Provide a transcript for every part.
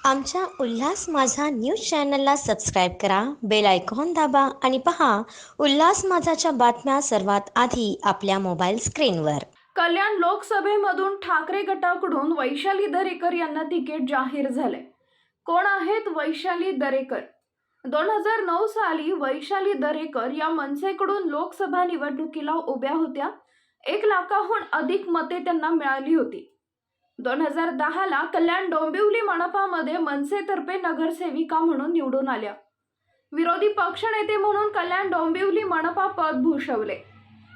आमच्या उल्हास माझा न्यूज चॅनलला सबस्क्राईब करा, बेल आयकॉन दाबा आणि पहा उल्हास माझाच्या बातम्या सर्वात आधी आपल्या मोबाईल स्क्रीनवर। कल्याण लोकसभेमधून ठाकरे गटाकडून वैशाली दरेकर यांना तिकीट जाहीर झाले। कोण आहेत वैशाली दरेकर? 2009 साली वैशाली दरेकर या मनसेकडून लोकसभा निवडणुकीला उभ्या होत्या। 1 लाखाहून अधिक मते त्यांना मिळाली होती। 2010 ला कल्याण डोंबिवली मनपामध्ये मनसेतर्फे नगरसेविका म्हणून निवडून आल्या। विरोधी पक्षनेते म्हणून कल्याण डोंबिवली मनपा पद भूषवले।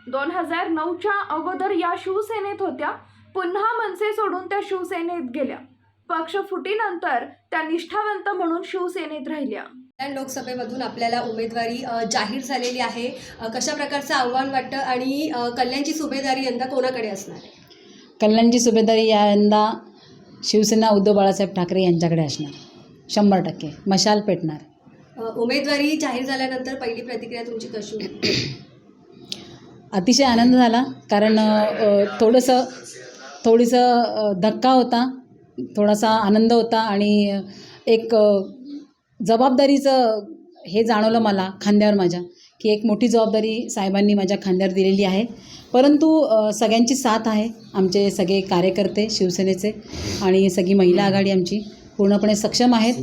2009च्या अगोदर या शिवसेनेत होत्या, पुन्हा मनसे सोडून त्या शिवसेनेत गेल्या। पक्ष फुटीनंतर त्या निष्ठावंत म्हणून शिवसेनेत राहिल्या। कल्याण लोकसभेमधून आपल्याला उमेदवारी जाहीर झालेली आहे। कशा प्रकारचं आव्हान वाटतं आणि कल्याणची सुभेदारी यंदा कोणाकडे असणार आहे? कल्याणची सुभेदारी यंदा शिवसेना उद्धव बाळासाहेब ठाकरे यांच्याकडे असणार, 100% मशाल पेटणार। उमेदवारी जाहीर झाल्यानंतर पहिली प्रतिक्रिया तुमची कशी होती? अतिशय आनंद झाला, कारण थोडंसं धक्का होता, थोडासा आनंद होता आणि एक जबाबदारीचं हे जाणवलं मला खांद्यावर माझ्या, की एक मोठी जबाबदारी साहेबांनी माझ्या खांद्यावर दिलेली आहे। परंतु सगळ्यांची साथ आहे, आमचे सगळे कार्यकर्ते शिवसेनेचे आणि सगळी महिला आघाडी आमची पूर्णपणे सक्षम आहेत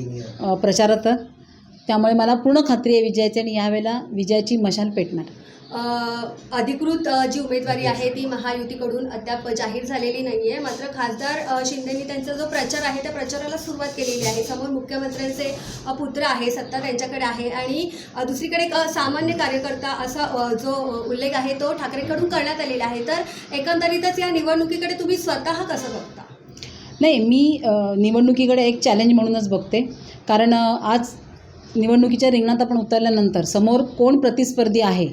प्रचारात। त्यामुळे मला पूर्ण खात्री आहे विजयाची आणि यावेळेला विजयाची मशाल पेटणार। अधिकृत जी उमेदवारी आहे ती महायुतीकडून अद्याप जाहीर झालेली नाही आहे, मात्र खासदार शिंदेंनी त्यांचा जो प्रचार आहे त्या प्रचाराला सुरुवात केलेली आहे। समोर मुख्यमंत्र्यांचे पुत्र आहे, सत्ता त्यांच्याकडे आहे आणि दुसरीकडे एक सामान्य कार्यकर्ता असा जो उल्लेख आहे तो ठाकरेंकडून करण्यात आलेला आहे। तर एकंदरीतच या निवडणुकीकडे तुम्ही स्वतः कसं बघता? नाही, मी निवडणुकीकडे एक चॅलेंज म्हणूनच बघते, कारण आज निवडणुकीच्या रिंगणात आपण उतरल्यानंतर समोर कोण प्रतिस्पर्धी आहे,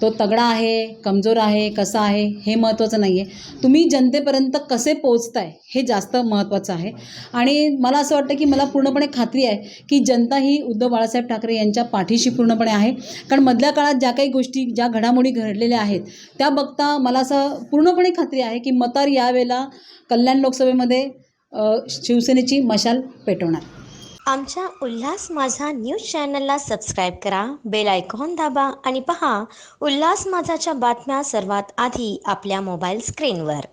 तो तगडा आहे, कमजोर आहे, कसा आहे हे महत्त्वाचं नाही आहे, तुम्ही जनतेपर्यंत कसे पोहोचताय हे जास्त महत्त्वाचं आहे। आणि मला असं वाटतं की मला पूर्णपणे खात्री आहे की जनता ही उद्धव बाळासाहेब ठाकरे यांच्या पाठीशी पूर्णपणे आहे, कारण मधल्या काळात ज्या काही गोष्टी ज्या घडामोडी घडलेल्या आहेत त्या बघता मला असं पूर्णपणे खात्री आहे की मतार यावेळेला कल्याण लोकसभेमध्ये शिवसेनेची मशाल पेटवणार। आमच्या उल्हास माझा न्यूज चॅनलला सबस्क्राईब करा, बेल आयकॉन दाबा आणि पहा उल्हास माझाच्या बातम्या सर्वात आधी आपल्या मोबाईल स्क्रीनवर।